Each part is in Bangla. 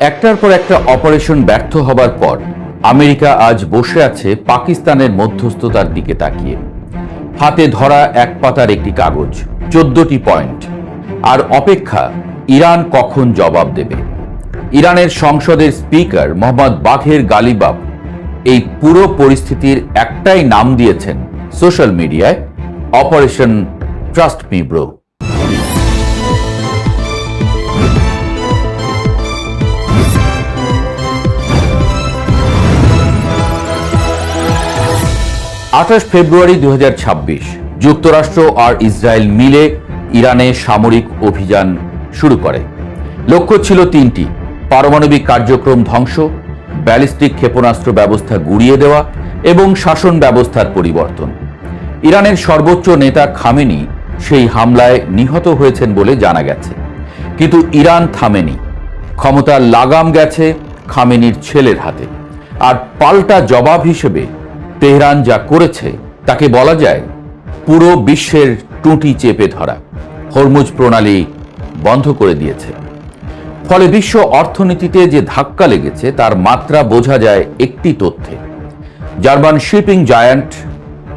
একটার পর একটা অপারেশন ব্যর্থ হবার পর আমেরিকা আজ বসে আছে পাকিস্তানের মধ্যস্থতার দিকে তাকিয়ে। হাতে ধরা এক পাতার একটি কাগজ, 14টি পয়েন্ট, আর অপেক্ষা ইরান কখন জবাব দেবে। ইরানের সংসদের স্পিকার মোহাম্মদ বাঘের গালিবাফ এই পুরো পরিস্থিতির একটাই নাম দিয়েছেন সোশ্যাল মিডিয়ায়, অপারেশন ট্রাস্ট মি ব্রো। ফেব্রুয়ারি 2026 যুক্তরাষ্ট্র আর ইসরায়েল মিলে ইরানে সামরিক অভিযান শুরু করে। লক্ষ্য ছিল তিনটি: পারমাণবিক কার্যক্রম ধ্বংস, ব্যালিস্টিক ক্ষেপণাস্ত্র ব্যবস্থা গুড়িয়ে দেওয়া এবং শাসন ব্যবস্থার পরিবর্তন। ইরানের সর্বোচ্চ নেতা খামেনি সেই হামলায় নিহত হয়েছেন বলে জানা গেছে, কিন্তু ইরান থামেনি। ক্ষমতার লাগাম গেছে খামেনির ছেলের হাতে, আর পাল্টা জবাব হিসেবে তেহরান যা করেছে তাকে বলা যায় পুরো বিশ্বের টুঁটি চেপে ধরা। হরমুজ প্রণালী বন্ধ করে দিয়েছে। ফলে বিশ্ব অর্থনীতিতে যে ধাক্কা লেগেছে তার মাত্রা বোঝা যায় একটি তথ্যে। জার্মান শিপিং জায়ান্ট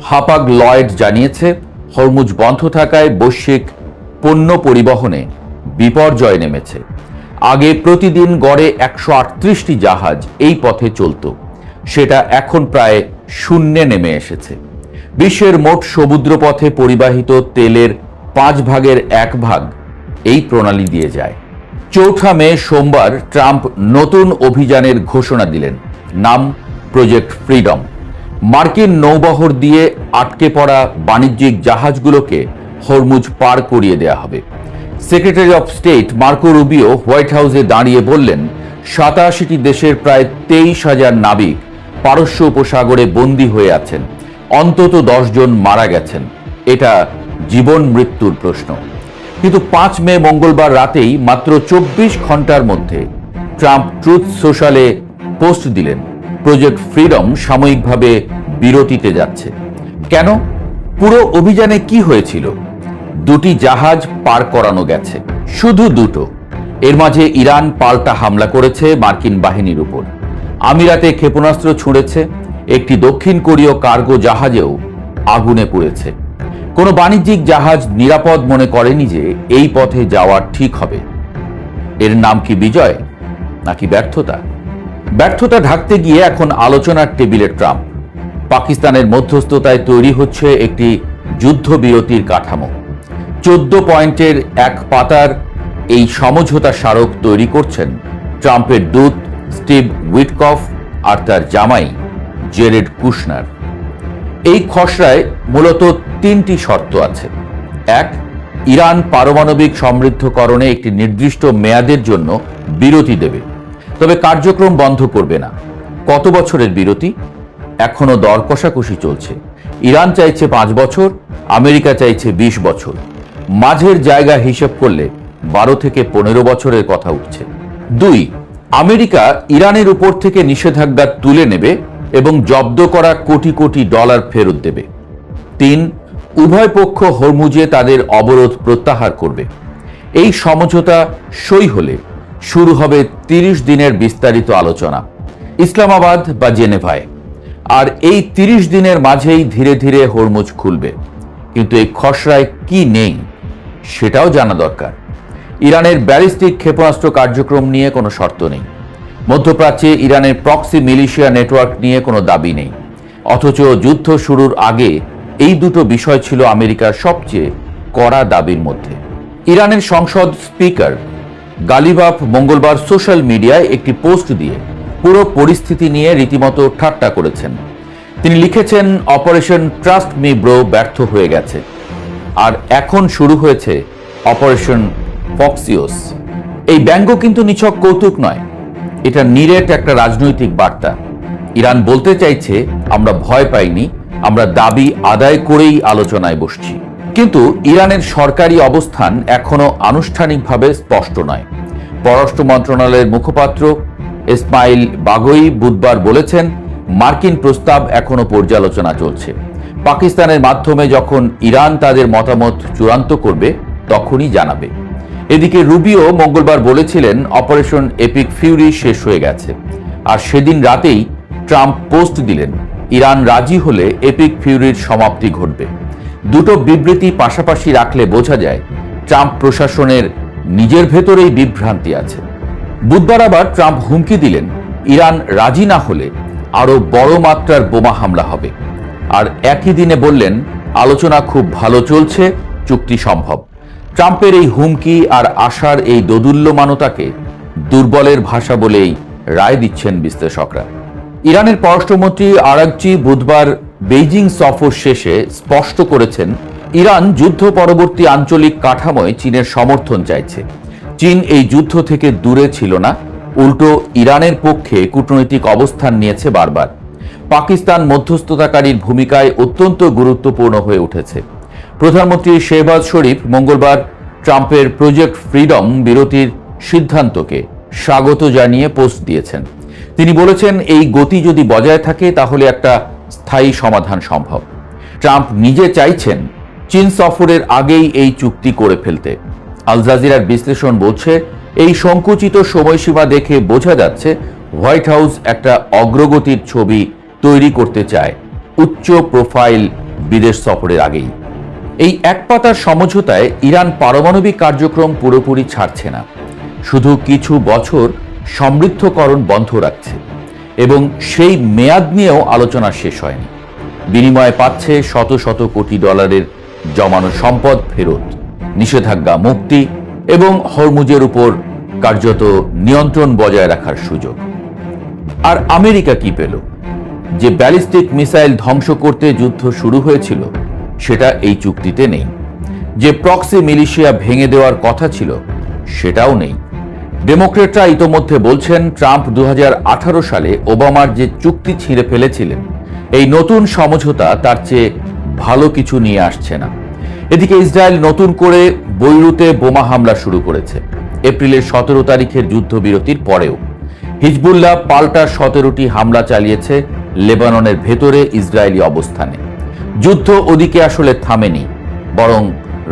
হাপাগ লয়েড জানিয়েছে, হরমুজ বন্ধ থাকায় বৈশ্বিক পণ্য পরিবহনে বিপর্যয় নেমেছে। আগে প্রতিদিন গড়ে 138টি জাহাজ এই পথে চলত, সেটা এখন প্রায় শূন্যে নেমে এসেছে। বিশ্বের মোট সমুদ্রপথে পরিবাহিত তেলের 5 ভাগের 1 ভাগ এই প্রণালী দিয়ে যায়। 4 মে সোমবার ট্রাম্প নতুন অভিযানের ঘোষণা দিলেন, নাম প্রজেক্ট ফ্রিডম। মার্কিন নৌবহর দিয়ে আটকে পড়া বাণিজ্যিক জাহাজগুলোকে হরমুজ পার করিয়ে দেওয়া হবে। Secretary of state Marco Rubio white হাউসে দাঁড়িয়ে বললেন, 87টি দেশের প্রায় 23,000 নাবিক পারস্য উপসাগরে বন্দী হয়ে আছেন। অন্তত 10 জন মারা গেছেন। এটা জীবন মৃত্যুর প্রশ্ন। কিন্তু 5 মে মঙ্গলবার রাতেই মাত্র 24 ঘন্টার মধ্যে ট্রাম্প ট্রুথ সোশ্যালে পোস্ট দিলেন, প্রজেক্ট ফ্রিডম সাময়িকভাবে বিরতিতে যাচ্ছে। কেন? পুরো অভিযানে কি হয়েছিল? 2টি জাহাজ পার করানো গেছে, শুধু 2টো। এর মাঝে ইরান পাল্টা হামলা করেছে মার্কিন বাহিনীর উপর। আমিরাতে ক্ষেপণাস্ত্র ছুঁড়েছে। একটি দক্ষিণ কোরীয় কার্গো জাহাজেও আগুনে পুড়েছে। কোনো বাণিজ্যিক জাহাজ নিরাপদ মনে করেনি যে এই পথে যাওয়া ঠিক হবে। এর নাম কি বিজয় নাকি ব্যর্থতা? ব্যর্থতা ঢাকতে গিয়ে এখন আলোচনার টেবিলে ট্রাম্প। পাকিস্তানের মধ্যস্থতায় তৈরি হচ্ছে একটি যুদ্ধবিরতির কাঠামো। 14 পয়েন্টের এক পাতার এই সমঝোতা স্মারক তৈরি করছেন ট্রাম্পের দূত স্টিভ উইটকফ আর তার জামাই জেরেড কুশনার। এই খসড়ায় মূলত 3টি শর্ত আছে। 1, ইরান পারমাণবিক সমৃদ্ধকরণে একটি নির্দিষ্ট মেয়াদের জন্য বিরতি দেবে, তবে কার্যক্রম বন্ধ করবে না। কত বছরের বিরতি? এখনো দর কষাকষি চলছে। ইরান চাইছে 5 বছর, আমেরিকা চাইছে 20 বছর। মাঝের জায়গা হিসেব করলে 12 থেকে 15 বছরের কথা উঠছে। 2, আমেরিকা ইরানের উপর থেকে নিষেধাজ্ঞা তুলে নেবে এবং জব্দ করা কোটি কোটি ডলার ফেরত দেবে। 3, উভয় পক্ষ হরমুজে তাদের অবরোধ প্রত্যাহার করবে। এই সমঝোতা সই হলে শুরু হবে 30 দিনের বিস্তারিত আলোচনা ইসলামাবাদ বা জেনেভায়। আর এই 30 দিনের মাঝেই ধীরে ধীরে হরমুজ খুলবে। কিন্তু এই খসড়ায় কি নেই সেটাও জানা দরকার। ইরানের ব্যালিস্টিক ক্ষেপণাস্ত্র কার্যক্রম নিয়ে কোনো শর্ত নেই। মধ্যপ্রাচ্যে ইরানের প্রক্সি মিলিশিয়া নেটওয়ার্ক নিয়ে কোনো দাবি নেই। অথচ যুদ্ধ শুরুর আগে এই দুটো বিষয় ছিল আমেরিকার সবচেয়ে কড়া দাবির মধ্যে। ইরানের সংসদ স্পিকার গালিবাফ মঙ্গলবার সোশ্যাল মিডিয়ায় একটি পোস্ট দিয়ে পুরো পরিস্থিতি নিয়ে রীতিমতো ঠাট্টা করেছেন। তিনি লিখেছেন, অপারেশন ট্রাস্ট মি ব্রো ব্যর্থ হয়ে গেছে, আর এখন শুরু হয়েছে অপারেশন ফক্সিওস। এই ব্যঙ্গ কিন্তু নিছক কৌতুক নয়, এটা নিরেট একটা রাজনৈতিক বার্তা। ইরান বলতে চাইছে, আমরা ভয় পাইনি, আমরা দাবি আদায় করেই আলোচনায় বসছি। কিন্তু ইরানের সরকারি অবস্থান এখনো আনুষ্ঠানিকভাবে স্পষ্ট নয়। পররাষ্ট্র মন্ত্রণালয়ের মুখপাত্র ইসমাইল বাগোই বুধবার বলেছেন, মার্কিন প্রস্তাব এখনো পর্যালোচনা চলছে। পাকিস্তানের মাধ্যমে যখন ইরান তাদের মতামত চূড়ান্ত করবে তখনই জানাবে। এদিকে রুবিও মঙ্গলবার বলেছিলেন অপারেশন এপিক ফিউরি শেষ হয়ে গেছে। আর সেদিন রাতেই ট্রাম্প পোস্ট দিলেন, ইরান রাজি হলে এপিক ফিউরির সমাপ্তি ঘটবে। দুটো বিবৃতি পাশাপাশি রাখলে বোঝা যায় ট্রাম্প প্রশাসনের নিজের ভেতরেই বিভ্রান্তি আছে। বুধবার আবার ট্রাম্প হুমকি দিলেন, ইরান রাজি না হলে আরো বড় মাত্রার বোমা হামলা হবে। আর একই দিনে বললেন, আলোচনা খুব ভালো চলছে, চুক্তি সম্ভব। ট্রাম্পের এই হুমকি আর আশার এই দোদুল্যমানতাকে দুর্বলের ভাষা বলেই রায় দিচ্ছেন বিশ্লেষকরা। ইরানের পররাষ্ট্রমন্ত্রী আরাগচি বুধবার বেইজিং সফর শেষে স্পষ্ট করেছেন, ইরান যুদ্ধ পরবর্তী আঞ্চলিক কাঠামোয় চীনের সমর্থন চাইছে। চীন এই যুদ্ধ থেকে দূরে ছিল না, উল্টো ইরানের পক্ষে কূটনৈতিক অবস্থান নিয়েছে বারবার। পাকিস্তান মধ্যস্থতাকারীর ভূমিকায় অত্যন্ত গুরুত্বপূর্ণ হয়ে উঠেছে। প্রধানমন্ত্রী শেহবাজ শরীফ মঙ্গলবার ট্রাম্পের প্রজেক্ট ফ্রিডম বিরতির সিদ্ধান্তকে স্বাগত জানিয়ে পোস্ট দিয়েছেন। তিনি বলেছেন, এই গতি যদি বজায় থাকে তাহলে একটা স্থায়ী সমাধান সম্ভব। ট্রাম্প নিজে চাইছেন চীন সফরের আগেই এই চুক্তি করে ফেলতে। আল জাজিরার বিশ্লেষণ বলছে, এই সংকুচিত সময়সীমা দেখে বোঝা যাচ্ছে হোয়াইট হাউস একটা অগ্রগতির ছবি তৈরি করতে চায় উচ্চ প্রোফাইল বিদেশ সফরের আগেই। এই একপাতার সমঝোতায় ইরান পারমাণবিক কার্যক্রম পুরোপুরি ছাড়ছে না, শুধু কিছু বছর সমৃদ্ধকরণ বন্ধ রাখছে এবং সেই মেয়াদ নিয়েও আলোচনা শেষ হয়নি। বিনিময়ে পাচ্ছে শত শত কোটি ডলারের জমানো সম্পদ ফেরত, নিষেধাজ্ঞা মুক্তি এবং হরমুজের উপর কার্যত নিয়ন্ত্রণ বজায় রাখার সুযোগ। আর আমেরিকা কি পেল? যে ব্যালিস্টিক মিসাইল ধ্বংস করতে যুদ্ধ শুরু হয়েছিল সেটা এই চুক্তিতে নেই। যে প্রক্সি মিলিশিয়া ভেঙে দেওয়ার কথা ছিল সেটাও নেই। ডেমোক্রেটরা ইতোমধ্যে বলছেন, ট্রাম্প 2018 সালে ওবামার যে চুক্তি ছিঁড়ে ফেলেছিলেন, এই নতুন সমঝোতা তার চেয়ে ভালো কিছু নিয়ে আসছে না। এদিকে ইসরায়েল নতুন করে বৈরুতে বোমা হামলা শুরু করেছে। এপ্রিলের 17 তারিখের যুদ্ধবিরতির পরেও হিজবুল্লাহ পাল্টা 17টি হামলা চালিয়েছে লেবাননের ভেতরে ইসরায়েলি অবস্থানে। যুদ্ধ ওদিকে আসলে থামেনি, বরং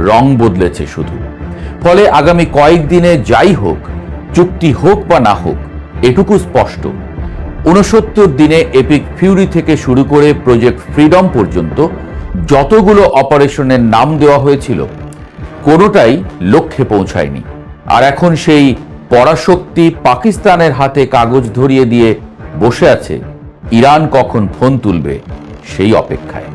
রং বদলেছে শুধু। ফলে আগামী কয়েকদিনে যাই হোক, চুক্তি হোক বা না হোক, এটুকু স্পষ্ট, 69 দিনে এপিক ফিউরি থেকে শুরু করে প্রজেক্ট ফ্রিডম পর্যন্ত যতগুলো অপারেশনের নাম দেওয়া হয়েছিল কোনোটাই লক্ষ্যে পৌঁছায়নি। আর এখন সেই পরাশক্তি পাকিস্তানের হাতে কাগজ ধরিয়ে দিয়ে বসে আছে, ইরান কখন ফোন তুলবে সেই অপেক্ষায়।